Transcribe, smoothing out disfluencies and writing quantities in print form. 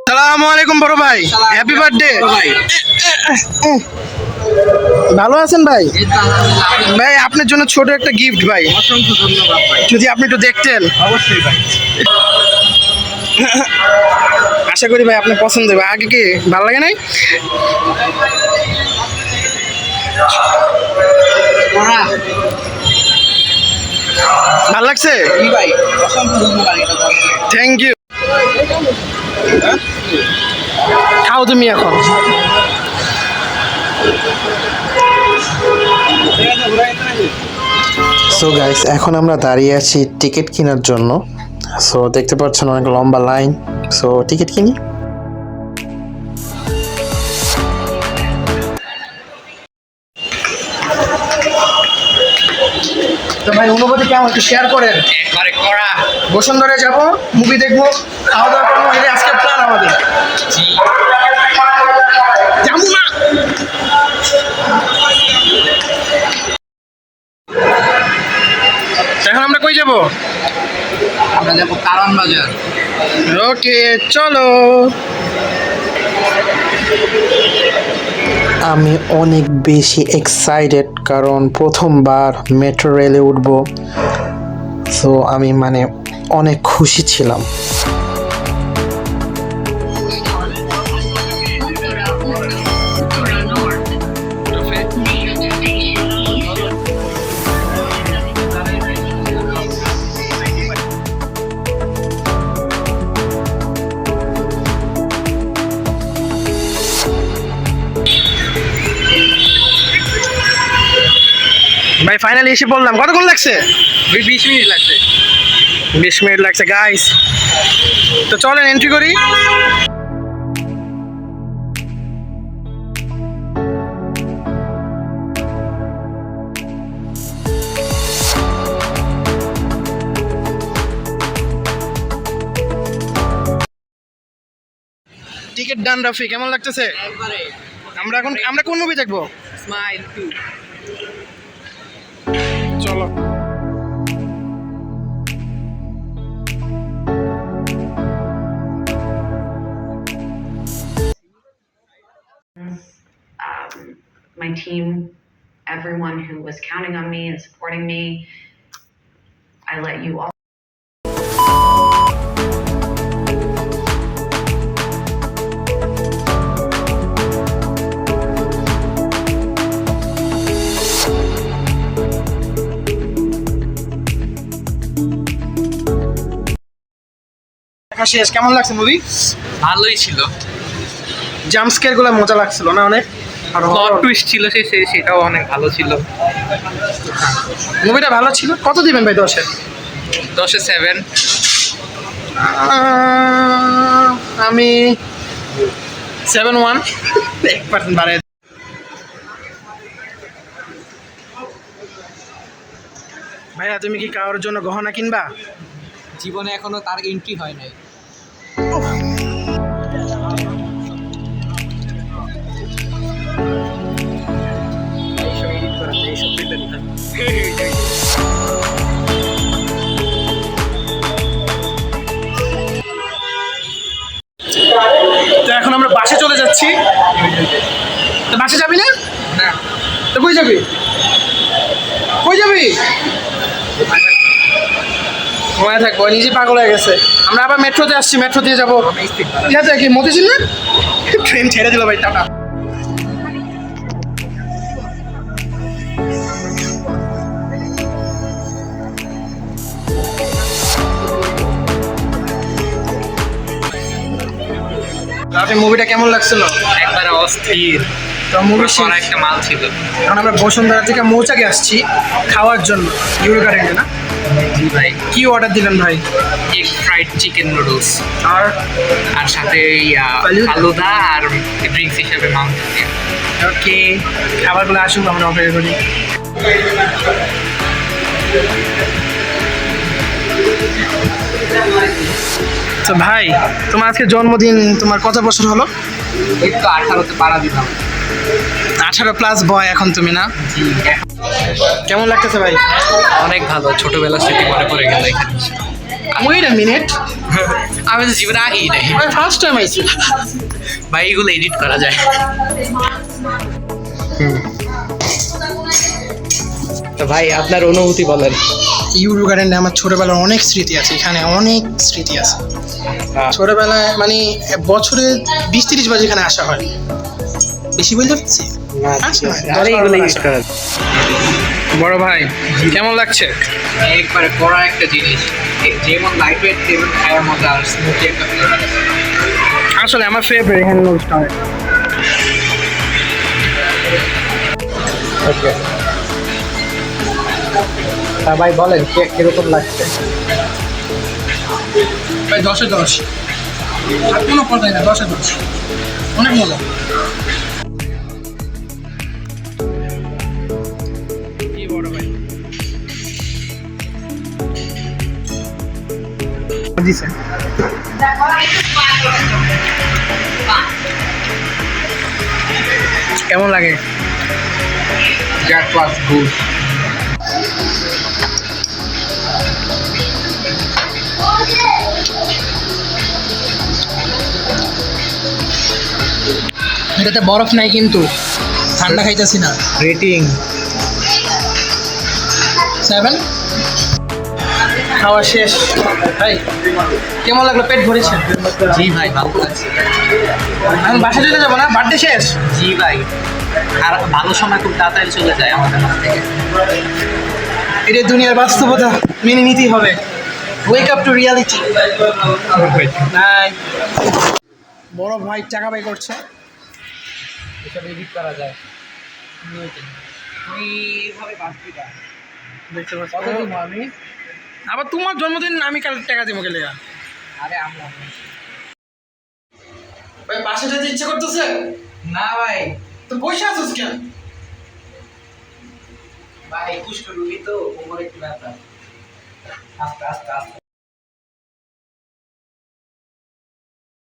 সালামু আলাইকুম বড় ভাই, হ্যাপি বার্থডে ভাই। ভালো আছেন ভাই? ভাই আপনার জন্য ছোট একটা গিফট ভাই, অসংখ্য ধন্যবাদ ভাই। যদি আপনি একটু দেখতেন। অবশ্যই ভাই। আশা করি ভাই আপনার পছন্দ হবে। আগে কি ভালো লাগে নাই? ভালো লাগছে জি ভাই, অসংখ্য ধন্যবাদ এটা দেওয়ার জন্য। Thank you. খাও তুমি এখন। সো গাইস, এখন আমরা দাঁড়িয়ে আছি টিকিট কেনার জন্য। সো দেখতে পাচ্ছেন অনেক লম্বা লাইন। সো টিকিট কিনি। তো ভাই অনুভূতি কেমন একটু শেয়ার করেন। একবারে কড়া। বসুন্ধরে যাবো, মুভি দেখবো, খাওয়া দাওয়া করবো, এটা আজকের প্ল্যান আমাদের। জি। যাবো না। এখন আমরা কই যাবো? আমরা যাবো কারণ বাজার। ওকে চলো। আমি অনেক বেশি এক্সাইটেড, কারণ প্রথমবার মেট্রো রেলে উঠবো। সো আমি অনেক খুশি ছিলাম। ভাই ফাইনালি এসে বললাম। কতক্ষণ লাগছে? 20 মিনিট লাগছে। 20 মিনিট লাগছে গাইস। তো চলেন এন্ট্রি করি। টিকিট ডান রাফি, কেমন লাগতেছে? একবারে আমরা কোন মুভি দেখবো? স্মাইল 2। চলো। My team, everyone who was counting on me and supporting me. I let you all. দেখা শেষ, কেমন লাগছে মুভি? ভালোই ছিল। জাম্প স্কেয়ার গুলো মজা লাগছিল না অনেক? আর প্লট টুইস্ট ছিল সেটাও অনেক ভালো ছিল। মুভিটা ভালো ছিল। কত দিবেন ভাই 10-এ? 10-এ 7। আমি 7-1 1% বাড়াই। ভাইয়া তুমি কি কারোর জন্য গহনা কিনবা? জীবনে এখনো তার এন্ট্রি হয় নাই। তো এখন আমরা বাসে চলে যাচ্ছি। তো বাসে যাবি না? না, তো কই যাবি? কই যাবি? মনে থাকবো, নিজে পাগল হয়ে গেছে। আমরা আবার মেট্রোতে আসছি, মেট্রো দিয়ে যাবো। ইয়াতে কি মতিঝিল না? ট্রেন ছেড়ে দিল ভাই, টাটা। রাতে মুভিটা কেমন লাগছিল? একবারে অস্থির। তো মুভি কড়া একটা মাল ছিল। এখন আমরা বসুন্ধরা থেকে মৌচাকে আসছি খাওয়ার জন্য, ইউরো গার্ডেনে না? জি ভাই। কি অর্ডার দিলেন ভাই? এগ ফ্রাইড চিকেন নুডলস আর আর সাথে ফালুদা আর ড্রিঙ্কস হিসেবে মাউন্টেন ডিউ। ওকে, খাবারগুলো আসুক, আমরা অপেক্ষা করি। তো ভাই তোমার আজকে জন্মদিন, তোমার কত বছর হলো? এই তো 18-তে পাড়া দিলাম। 18+ বয় এখন তুমি না? জি। কেমন লাগতেছে ভাই? অনেক ভালো, ছোটবেলার স্মৃতি মনে পড়ে গেল এখানে। ওয়েট আ মিনিট, আমি তো জীবনে আগেই নাই আমি ফার্স্ট টাইম আইছি। ভাই, এগুলো এডিট করা যায়। তো ভাই, আপনার অনুভূতি বলেন। ইউরো গার্ডেনে আমার ছোটবেলার অনেক স্মৃতি আছে, এখানে অনেক স্মৃতি আছে। ছোটবেলায় মানে বছরে 20-30 বার এখানে আসা হয়। বেশি বলতে পারছি? বড় ভাই কেমন লাগছে? একবারে কড়া একটা জিনিস, যেমন লাইট ওয়েট তেমন খাওয়ার মজা আর স্মুথি একটা ফ্লেভার। আসলে আমার ফেভারিট এখানে নুডলসটা। ওকে, ভাই বলেন কিরকম লাগছে? ভাই 10-এ 10, আর কোনো কথাই না, 10-এ 10, অনেক মজা। কি বড় ভাই দিছে। কেমন লাগে? That was good. এটাতে বরফ নাই কিন্তু ঠান্ডা খাইতেছি না। রেটিং 7। খাওয়া শেষ ভাই, কেমন লাগলো? পেট ভরেছে? জি ভাই, ভালো লাগছে। এখন বাসা চলে যাবো না, বার্থডে শেষ। জি ভাই, আর ভালো সময় খুব তাড়াতাড়ি চলে যায় আমাদের কাছ থেকে। এটা দুনিয়ার বাস্তবতা, মেনে নিতেই হবে। Wake up to reality. নাই বড় ভাই টাকা বাই করছে। এসব এডিট করা যায়। তুই এইভাবে বাঁচবি না। দেখতে পাচ্ছ কত দিব আমি? আবার তোমার জন্মদিন আমি কাল টাকা দিব গেলে। আরে আমরা ভাই বাসা যেতে ইচ্ছে করতেছে না ভাই। তো বসে আছিস কেন? ভাই কুষ্ঠ রুগী তো, কোমরে একটু ব্যথা। আস্তে আস্তে আস্তে।